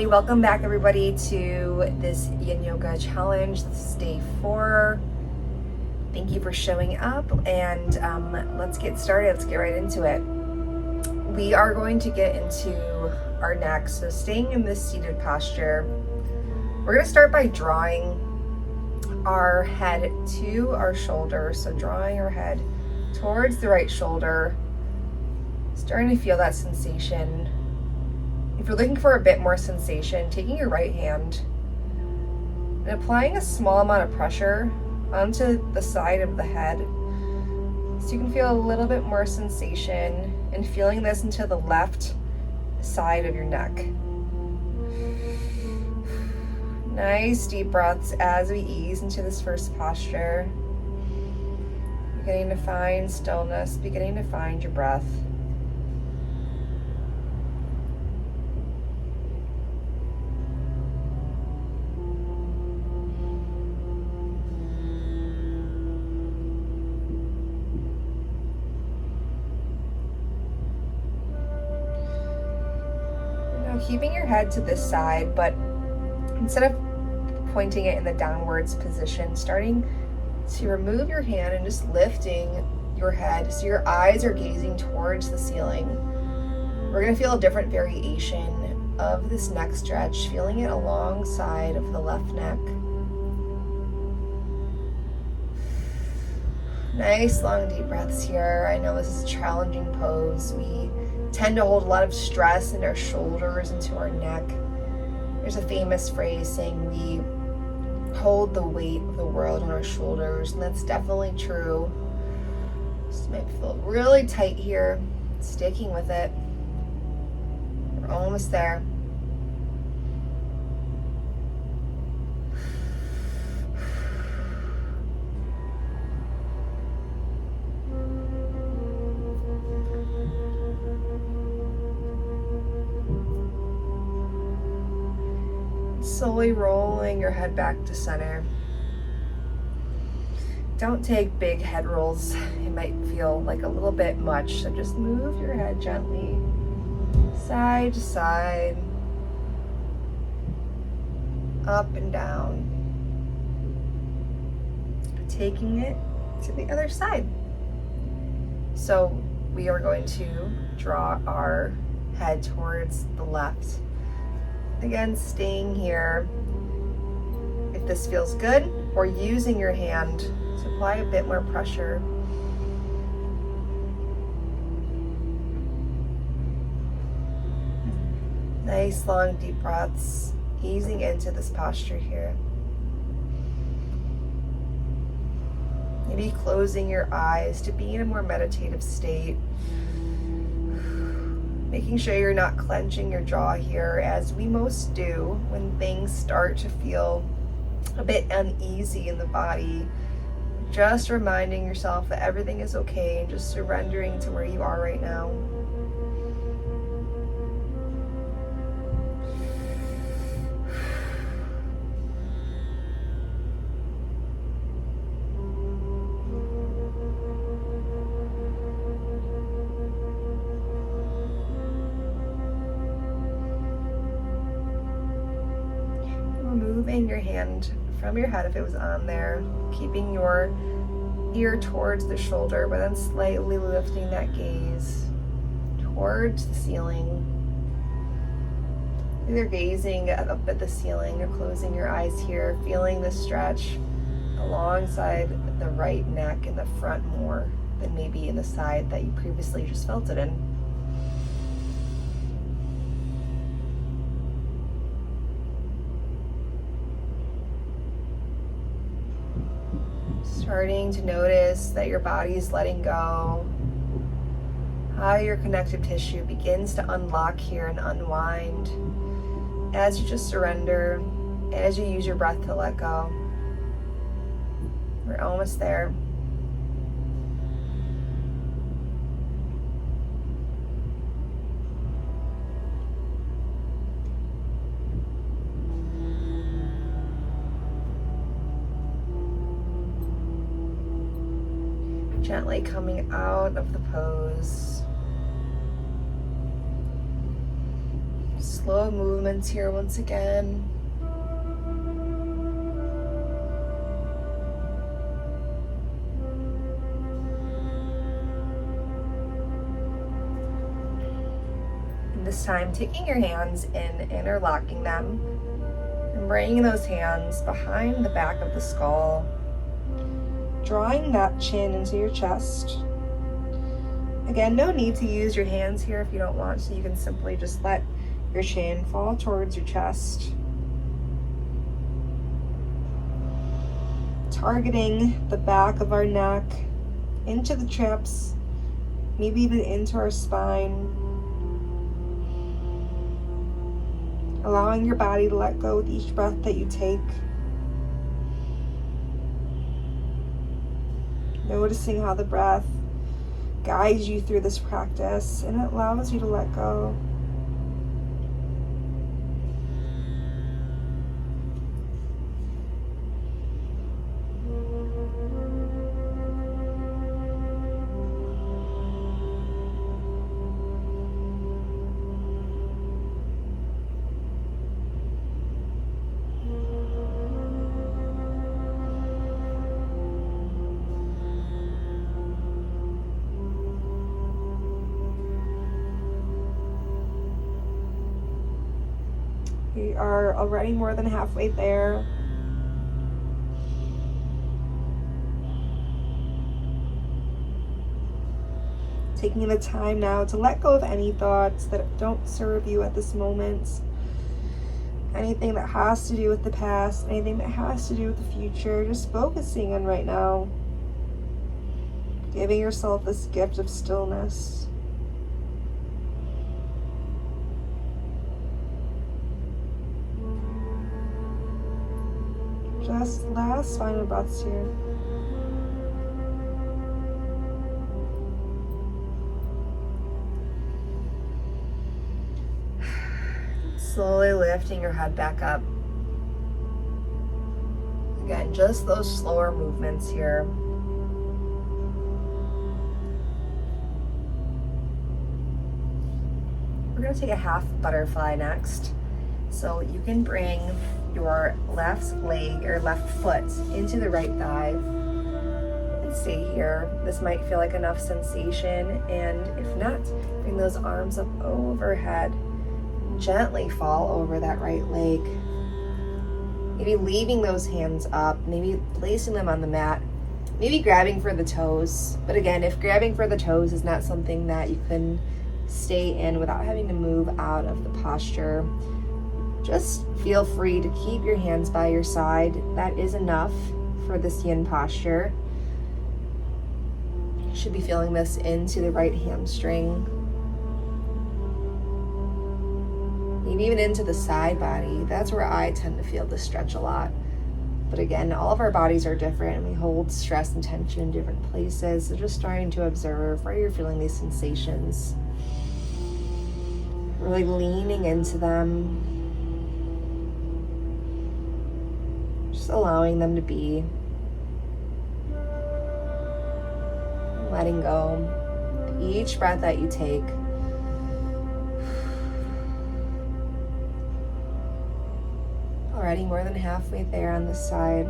Hey, welcome back everybody to this Yin Yoga challenge. This is day 4. Thank you for showing up, and let's get started. Let's get right into it. We are going to get into our neck, so staying in this seated posture. We're going to start by drawing our head to our shoulder. So drawing our head towards the right shoulder, starting to feel that sensation. If you're looking for a bit more sensation, taking your right hand and applying a small amount of pressure onto the side of the head so you can feel a little bit more sensation, and feeling this into the left side of your neck. Nice deep breaths as we ease into this first posture. Beginning to find stillness, beginning to find your breath. Keeping your head to this side, but instead of pointing it in the downwards position, starting to remove your hand and just lifting your head so your eyes are gazing towards the ceiling. We're going to feel a different variation of this neck stretch, feeling it alongside of the left neck. Nice long deep breaths here. I know this is a challenging pose. We tend to hold a lot of stress in our shoulders into our neck. There's a famous phrase saying we hold the weight of the world on our shoulders, and that's definitely true. This might feel really tight here. Sticking with it. We're almost there. Slowly rolling your head back to center. Don't take big head rolls. It might feel like a little bit much, so just move your head gently side to side, up and down, taking it to the other side. So we are going to draw our head towards the left. Again, staying here. If this feels good, or using your hand to apply a bit more pressure. Nice long deep breaths, easing into this posture here. Maybe closing your eyes to be in a more meditative state. Making sure you're not clenching your jaw here, as we most do when things start to feel a bit uneasy in the body. Just reminding yourself that everything is okay and just surrendering to where you are right now. Moving your hand from your head if it was on there, keeping your ear towards the shoulder, but then slightly lifting that gaze towards the ceiling. Either gazing up at the ceiling or closing your eyes here, feeling the stretch alongside the right neck in the front more than maybe in the side that you previously just felt it in. Starting to notice that your body is letting go, how your connective tissue begins to unlock here and unwind as you just surrender, as you use your breath to let go. We're almost there. Gently coming out of the pose. Slow movements here once again. And this time, taking your hands in, interlocking them, and bringing those hands behind the back of the skull, drawing that chin into your chest. Again, no need to use your hands here if you don't want to. You can simply just let your chin fall towards your chest. Targeting the back of our neck, into the trips, maybe even into our spine. Allowing your body to let go with each breath that you take. Noticing how the breath guides you through this practice and it allows you to let go. We are already more than halfway there. Taking the time now to let go of any thoughts that don't serve you at this moment. Anything that has to do with the past, anything that has to do with the future, just focusing on right now. Giving yourself this gift of stillness. Just last final breaths here. Slowly lifting your head back up. Again, just those slower movements here. We're going to take a half butterfly next. So you can bring your left leg or left foot into the right thigh and stay here. This might feel like enough sensation, and if not, bring those arms up overhead. Gently fall over that right leg. Maybe leaving those hands up, maybe placing them on the mat, maybe grabbing for the toes. But again, if grabbing for the toes is not something that you can stay in without having to move out of the posture, just feel free to keep your hands by your side. That is enough for this yin posture. You should be feeling this into the right hamstring. Maybe even into the side body. That's where I tend to feel the stretch a lot. But again, all of our bodies are different and we hold stress and tension in different places. So just starting to observe where you're feeling these sensations. Really leaning into them. Just allowing them to be. Letting go. Each breath that you take. Already more than halfway there on this side.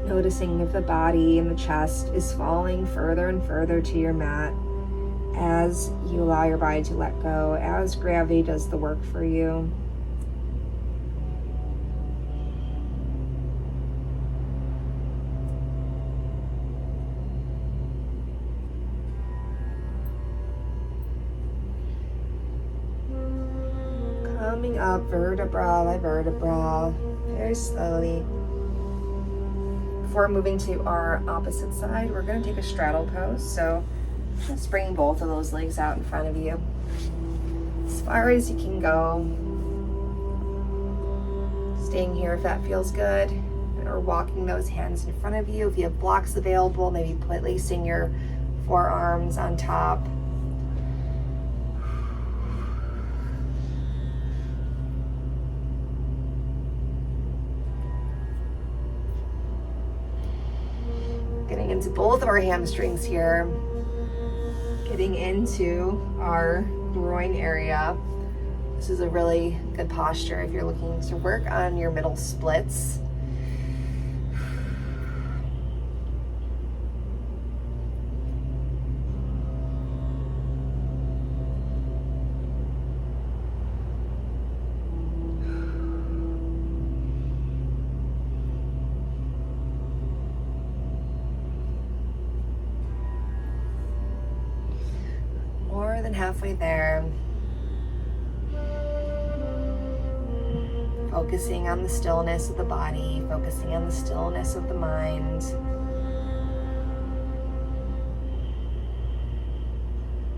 Noticing if the body and the chest is falling further and further to your mat as you allow your body to let go, as gravity does the work for you. Coming up vertebra by vertebra, very slowly. Before moving to our opposite side, we're going to take a straddle pose. So just bring both of those legs out in front of you, as far as you can go. Staying here if that feels good, or walking those hands in front of you. If you have blocks available, maybe placing your forearms on top. Getting into both of our hamstrings here. Getting into our groin area. This is a really good posture if you're looking to work on your middle splits. More than halfway there. Focusing on the stillness of the body, focusing on the stillness of the mind.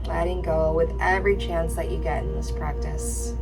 Letting go with every chance that you get in this practice.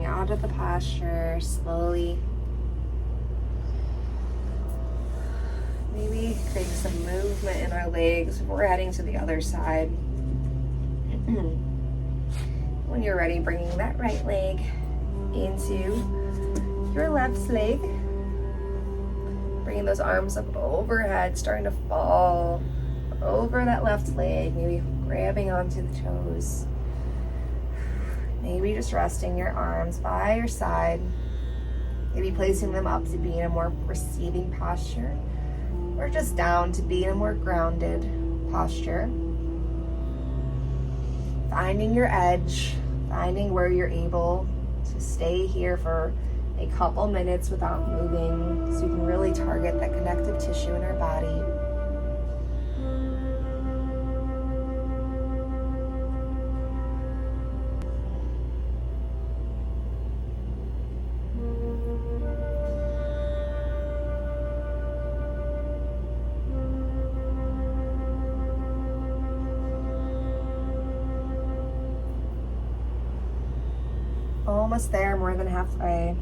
Out of the posture slowly. Maybe create some movement in our legs. We're heading to the other side. When you're ready, bringing that right leg into your left leg. Bringing those arms up overhead, starting to fall over that left leg, maybe grabbing onto the toes. Maybe just resting your arms by your side. Maybe placing them up to be in a more receiving posture, or just down to be in a more grounded posture. Finding your edge, finding where you're able to stay here for a couple minutes without moving, so you can really target that connective tissue in our body. Almost there, more than halfway.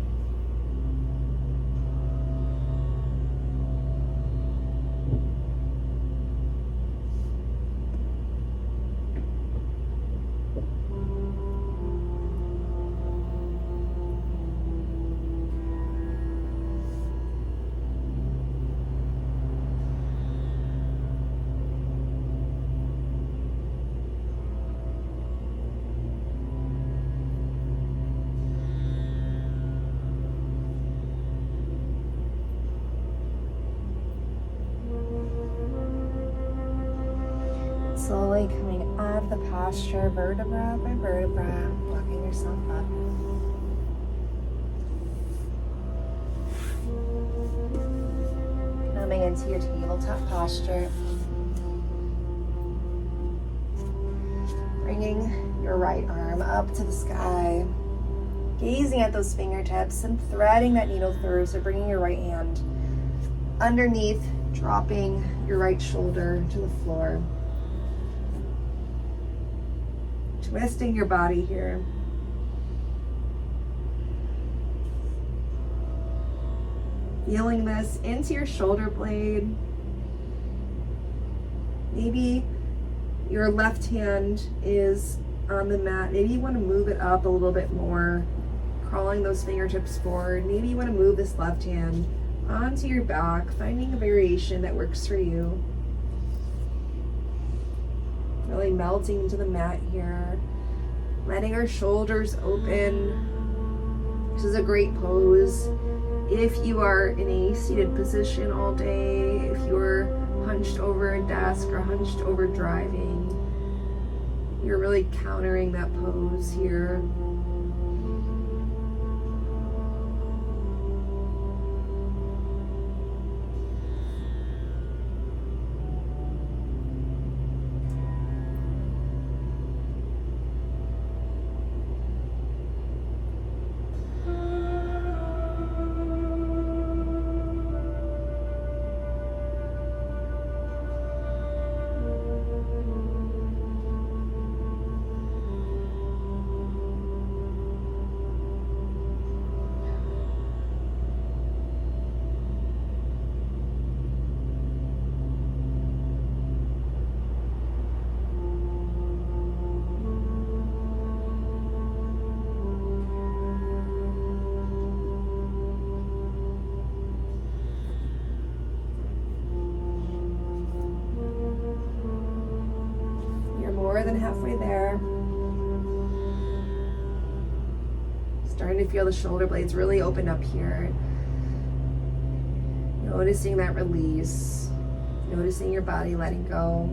Slowly coming out of the posture, vertebra by vertebra, walking yourself up. Coming into your tabletop posture. Bringing your right arm up to the sky. Gazing at those fingertips and threading that needle through. So bringing your right hand underneath, dropping your right shoulder to the floor. Twisting your body here. Feeling this into your shoulder blade. Maybe your left hand is on the mat. Maybe you want to move it up a little bit more, crawling those fingertips forward. Maybe you want to move this left hand onto your back, finding a variation that works for you. Really melting into the mat here. Letting our shoulders open. This is a great pose. If you are in a seated position all day, if you're hunched over a desk or hunched over driving, you're really countering that pose here. Starting to feel the shoulder blades really open up here. Noticing that release. Noticing your body letting go.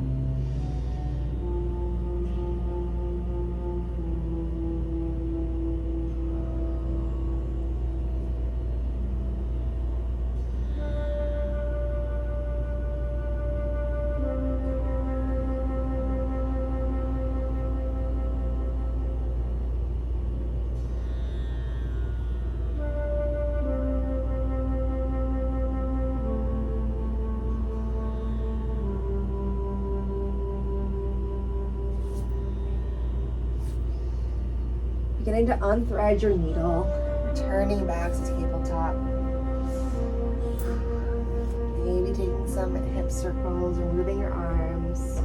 Beginning to unthread your needle, returning back to tabletop. Maybe taking some hip circles or moving your arms.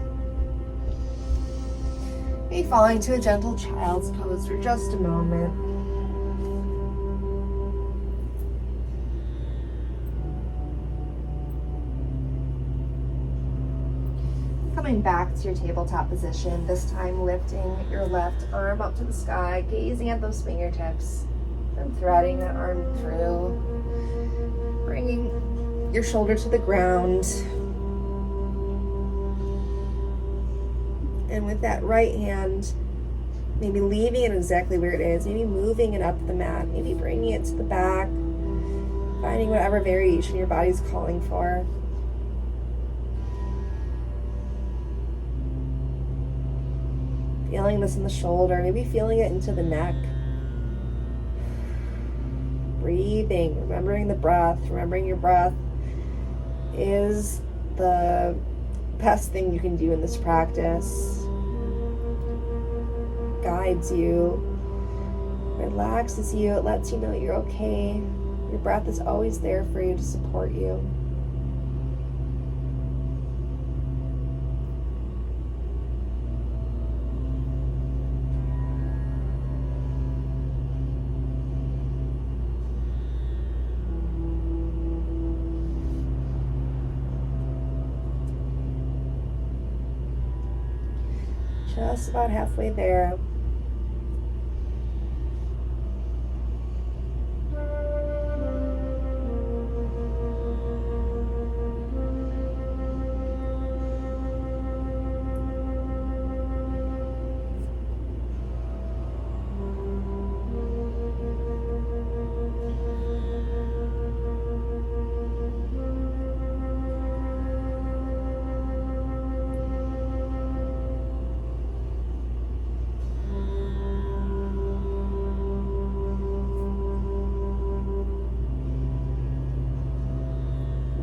Maybe falling to a gentle child's pose for just a moment. Coming back to your tabletop position, this time lifting your left arm up to the sky, gazing at those fingertips, and threading that arm through, bringing your shoulder to the ground. And with that right hand, maybe leaving it exactly where it is, maybe moving it up the mat, maybe bringing it to the back, finding whatever variation your body's calling for. Feeling this in the shoulder, maybe feeling it into the neck. Breathing, remembering the breath, remembering your breath is the best thing you can do in this practice. Guides you, relaxes you, it lets you know you're okay. Your breath is always there for you to support you. Just about halfway there.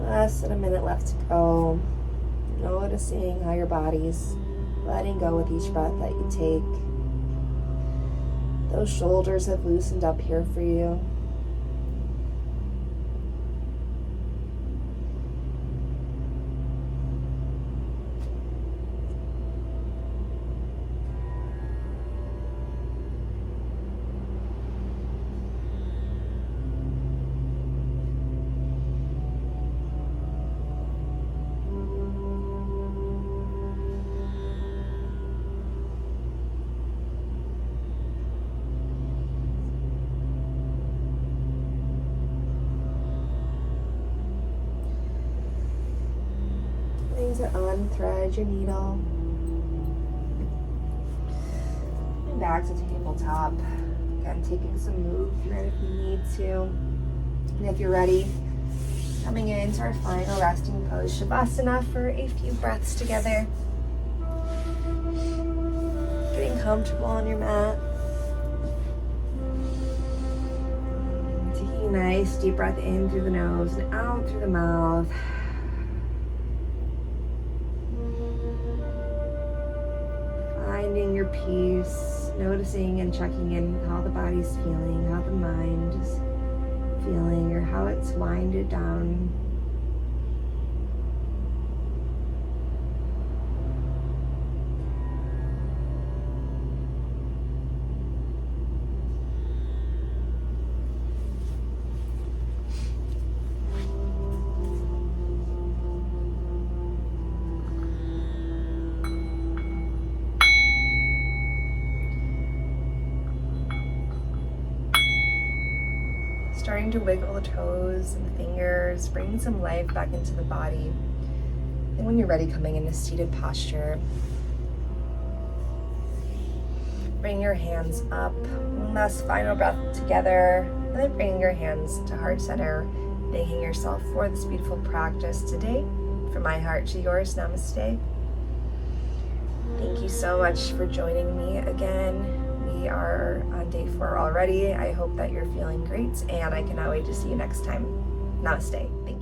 Less than a minute left to go. Noticing how your body's letting go with each breath that you take. Those shoulders have loosened up here for you. To unthread your needle. And back to tabletop. Again, taking some movement if you need to. And if you're ready, coming into our final resting pose, Shavasana, for a few breaths together. Getting comfortable on your mat. Taking a nice deep breath in through the nose and out through the mouth. Finding your peace, noticing and checking in with how the body's feeling, how the mind is feeling, or how it's winded down. Starting to wiggle the toes and the fingers, bringing some life back into the body. And when you're ready, coming into seated posture. Bring your hands up. One last final breath together. And then bringing your hands to heart center. Thanking yourself for this beautiful practice today. From my heart to yours, namaste. Thank you so much for joining me again. We are on day 4 already. I hope that you're feeling great, and I cannot wait to see you next time. Namaste. Thank you.